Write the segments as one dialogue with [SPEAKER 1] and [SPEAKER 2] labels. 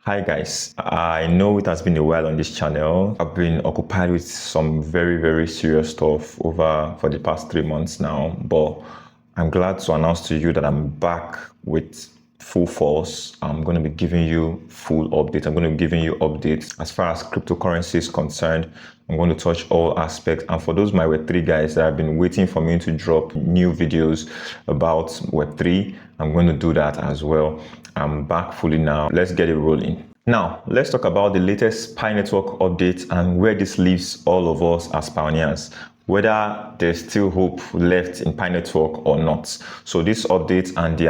[SPEAKER 1] Hi guys, I know it has been a while on this channel. I've been occupied with some very serious stuff for the past 3 months now, but I'm glad to announce to you that I'm back with full force. I'm going to be giving you full updates. I'm going to be giving you updates as far as cryptocurrency is concerned. I'm going to touch all aspects. And for those my Web3 guys that have been waiting for me to drop new videos about Web3, I'm going to do that as well. I'm back fully now. Let's get it rolling. Now, let's talk about the latest Pi Network update and where this leaves all of us as pioneers, whether there's still hope left in Pi Network or not. So this update and the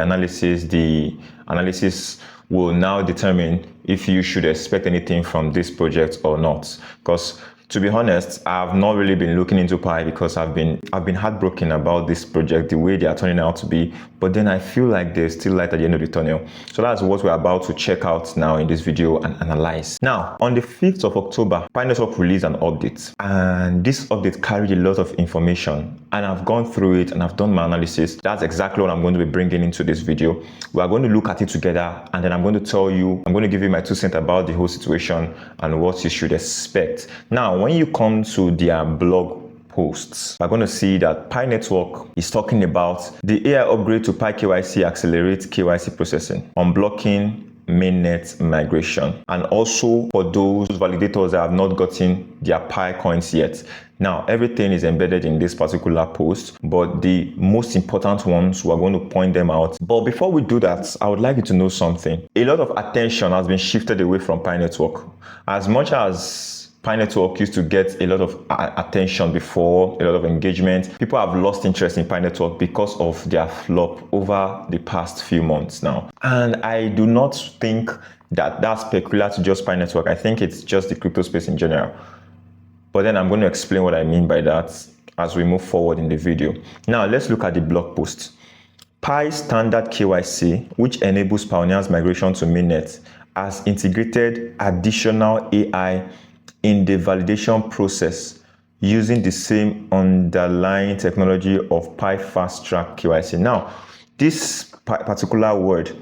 [SPEAKER 1] analysis will now determine if you should expect anything from this project or not. Because to be honest, I've not really been looking into Pi because I've been heartbroken about this project, the way they are turning out to be. But then I feel like there's still light at the end of the tunnel. So that's what we're about to check out now in this video and analyze. Now, on the 5th of October, Pi Network released an update. And this update carried a lot of information. And I've gone through it and I've done my analysis. That's exactly what I'm going to be bringing into this video. We are going to look at it together, and then I'm going to give you my 2 cents about the whole situation and what you should expect. Now, when you come to their blog posts, we're going to see that Pi Network is talking about the AI upgrade to Pi KYC accelerates KYC processing, unblocking mainnet migration, and also for those validators that have not gotten their Pi coins yet. Now, everything is embedded in this particular post, but the most important ones, we're going to point them out. But before we do that, I would like you to know something. A lot of attention has been shifted away from Pi Network. As much as Pi Network used to get a lot of attention before, a lot of engagement, people have lost interest in Pi Network because of their flop over the past few months now. And I do not think that that's peculiar to just Pi Network. I think it's just the crypto space in general. But then I'm going to explain what I mean by that as we move forward in the video. Now, let's look at the blog post. Pi Standard KYC, which enables pioneers migration to mainnet, has integrated additional AI in the validation process using the same underlying technology of Pi Fast Track KYC. Now, this particular word,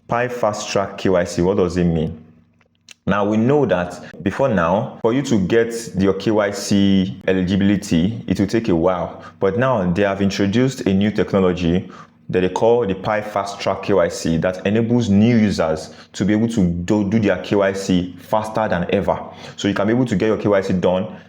[SPEAKER 1] Pi Fast Track KYC, what does it mean? Now, we know that before now, for you to get your KYC eligibility, it will take a while. But now they have introduced a new technology that they call the Pi Fast Track KYC that enables new users to be able to do their KYC faster than ever. So you can be able to get your KYC done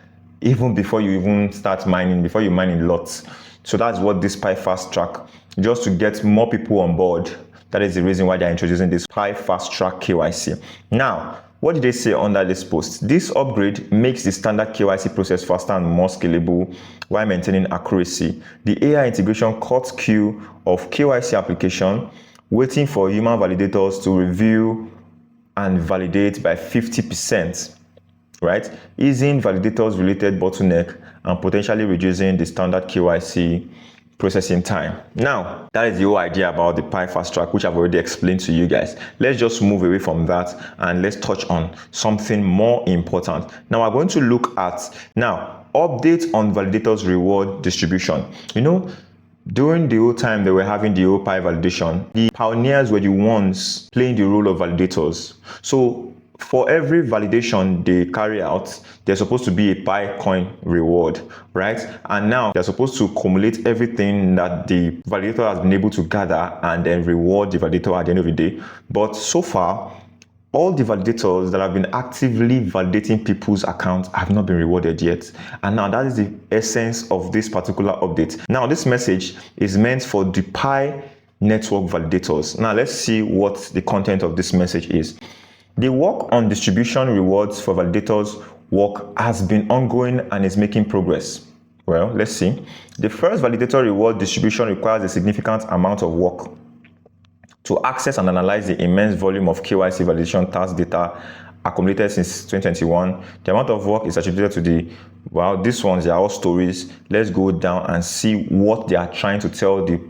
[SPEAKER 1] even before you even start mining, before you mine in lots. So that's what this Pi Fast Track, just to get more people on board. That is the reason why they're introducing this Pi Fast Track KYC. Now, what did they say under this post? This upgrade makes the standard KYC process faster and more scalable while maintaining accuracy. The AI integration cuts queue of KYC application waiting for human validators to review and validate by 50%, right? Easing validators related bottleneck and potentially reducing the standard KYC processing time. Now, that is the whole idea about the Pi Fast Track, which I've already explained to you guys. Let's just move away from that and let's touch on something more important. Now, we're going to look at updates on validators reward distribution. You know, during the whole time they were having the whole Pi validation, the pioneers were the ones playing the role of validators. So for every validation they carry out, there's supposed to be a Pi coin reward, right? And now they're supposed to accumulate everything that the validator has been able to gather and then reward the validator at the end of the day. But so far, all the validators that have been actively validating people's accounts have not been rewarded yet. And now that is the essence of this particular update. Now, this message is meant for the Pi Network validators. Now, let's see what the content of this message is. The work on distribution rewards for validators work has been ongoing and is making progress. Well, let's see. The first validator reward distribution requires a significant amount of work to access and analyze the immense volume of KYC validation task data accumulated since 2021. The amount of work is attributed to these ones, they are all stories. Let's go down and see what they are trying to tell the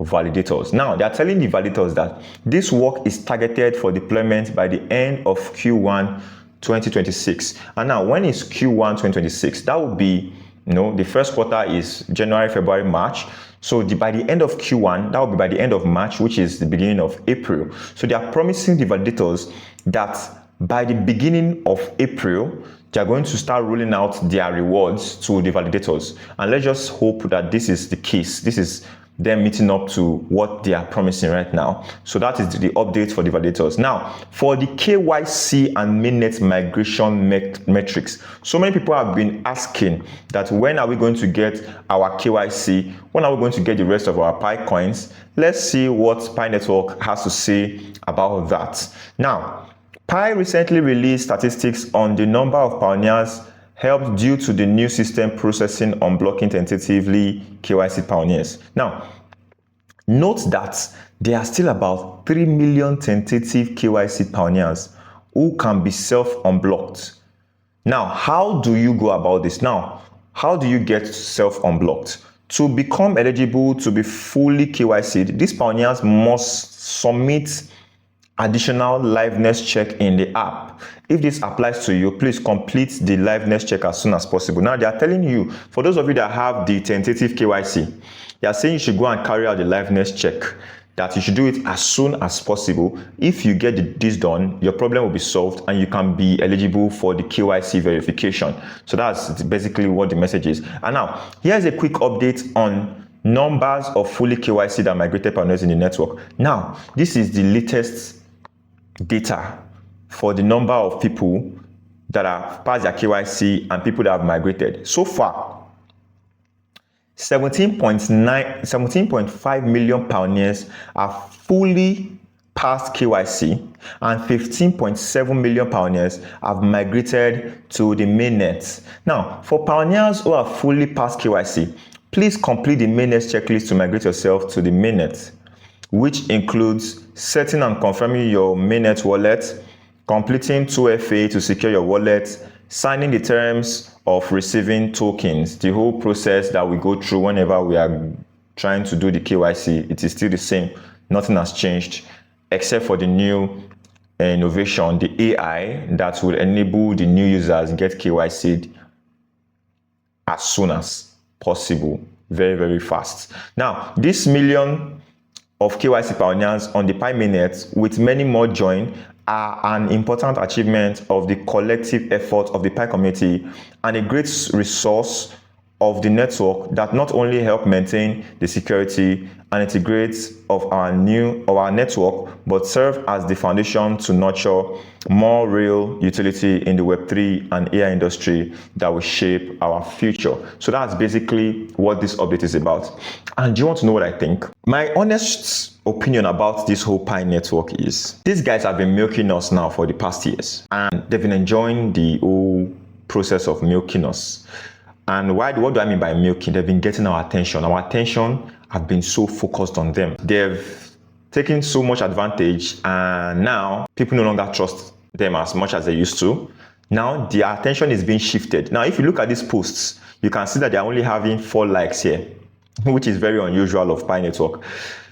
[SPEAKER 1] validators. Now, they are telling the validators that this work is targeted for deployment by the end of Q1 2026. And now, when is Q1 2026? That would be, the first quarter is January, February, March. So by the end of Q1, that will be by the end of March, which is the beginning of April. So they are promising the validators that by the beginning of April, they're going to start rolling out their rewards to the validators. And let's just hope that this is the case. This is them meeting up to what they are promising right now. So that is the update for the validators. Now, for the KYC and mainnet migration metrics, so many people have been asking that when are we going to get our KYC? When are we going to get the rest of our Pi coins? Let's see what Pi Network has to say about that. Now, Pi recently released statistics on the number of pioneers helped due to the new system processing unblocking tentatively KYC pioneers. Now, note that there are still about 3 million tentative KYC pioneers who can be self-unblocked. Now, how do you go about this? Now, how do you get self-unblocked? To become eligible to be fully KYC'd, these pioneers must submit additional liveness check in the app. If this applies to you, please complete the liveness check as soon as possible. Now they are telling you, for those of you that have the tentative KYC, they are saying you should go and carry out the liveness check, that you should do it as soon as possible. If you get this done, your problem will be solved and you can be eligible for the KYC verification. So that's basically what the message is. And now here's a quick update on numbers of fully KYC that migrated pioneers in the network. Now, this is the latest data for the number of people that have passed their KYC and people that have migrated. So far, 17.5 million pioneers have fully passed KYC and 15.7 million pioneers have migrated to the mainnet. Now, for pioneers who have fully passed KYC, please complete the mainnet checklist to migrate yourself to the mainnet, which includes setting and confirming your mainnet wallet, completing 2FA to secure your wallet, signing the terms of receiving tokens. The whole process that we go through whenever we are trying to do the KYC, it is still the same. Nothing has changed except for the new innovation, the AI that will enable the new users get KYC'd as soon as possible, very, very fast. Now, this million of KYC pioneers on the Pi mainnet, with many more join, are an important achievement of the collective effort of the Pi community and a great resource of the network that not only help maintain the security and integrate of our network, but serve as the foundation to nurture more real utility in the Web3 and AI industry that will shape our future. So that's basically what this update is about. And do you want to know what I think? My honest opinion about this whole Pi network is these guys have been milking us now for the past years, and they've been enjoying the whole process of milking us. And what do I mean by milking? They've been getting our attention. Our attention have been so focused on them. They've taken so much advantage, and now people no longer trust them as much as they used to. Now their attention is being shifted. Now, if you look at these posts, you can see that they're only having 4 likes here, which is very unusual of Pi network.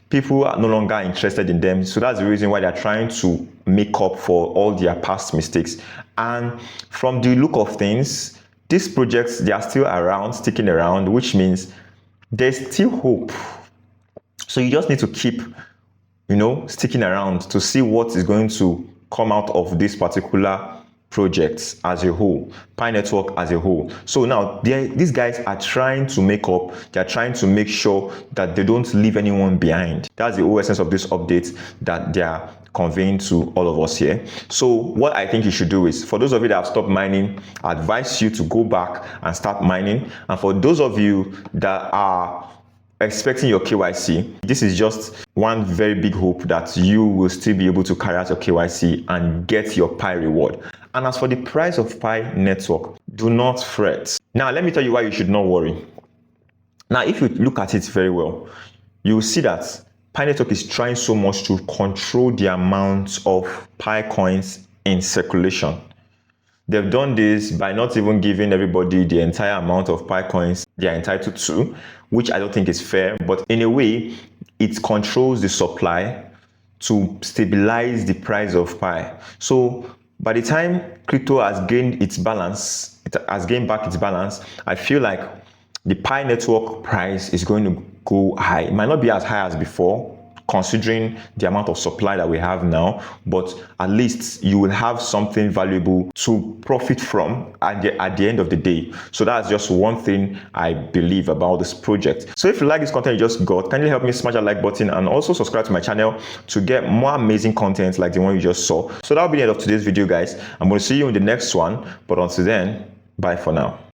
[SPEAKER 1] People are no longer interested in them. So that's the reason why they're trying to make up for all their past mistakes. And from the look of things, these projects, they are still around, sticking around, which means there's still hope. So you just need to keep, sticking around to see what is going to come out of this particular project as a whole, Pi network as a whole. So now these guys are trying to make up, they're trying to make sure that they don't leave anyone behind. That's the whole essence of this update that they are conveying to all of us here. So what I think you should do is, for those of you that have stopped mining, I advise you to go back and start mining. And for those of you that are expecting your KYC, this is just one very big hope that you will still be able to carry out your KYC and get your Pi reward. And as for the price of Pi network, do not fret. Now, let me tell you why you should not worry. Now, if you look at it very well, you will see that Pi network is trying so much to control the amount of Pi coins in circulation. They've done this by not even giving everybody the entire amount of Pi coins they are entitled to, which I don't think is fair, but in a way, it controls the supply to stabilize the price of Pi. So by the time crypto has gained its balance, it has gained back its balance, I feel like the Pi network price is going to go high. It might not be as high as before, considering the amount of supply that we have now, but at least you will have something valuable to profit from at the end of the day. So that's just one thing I believe about this project. So if you like this content you just got, kindly help me smash that like button and also subscribe to my channel to get more amazing content like the one you just saw. So that'll be the end of today's video, guys. I'm going to see you in the next one, but until then, bye for now.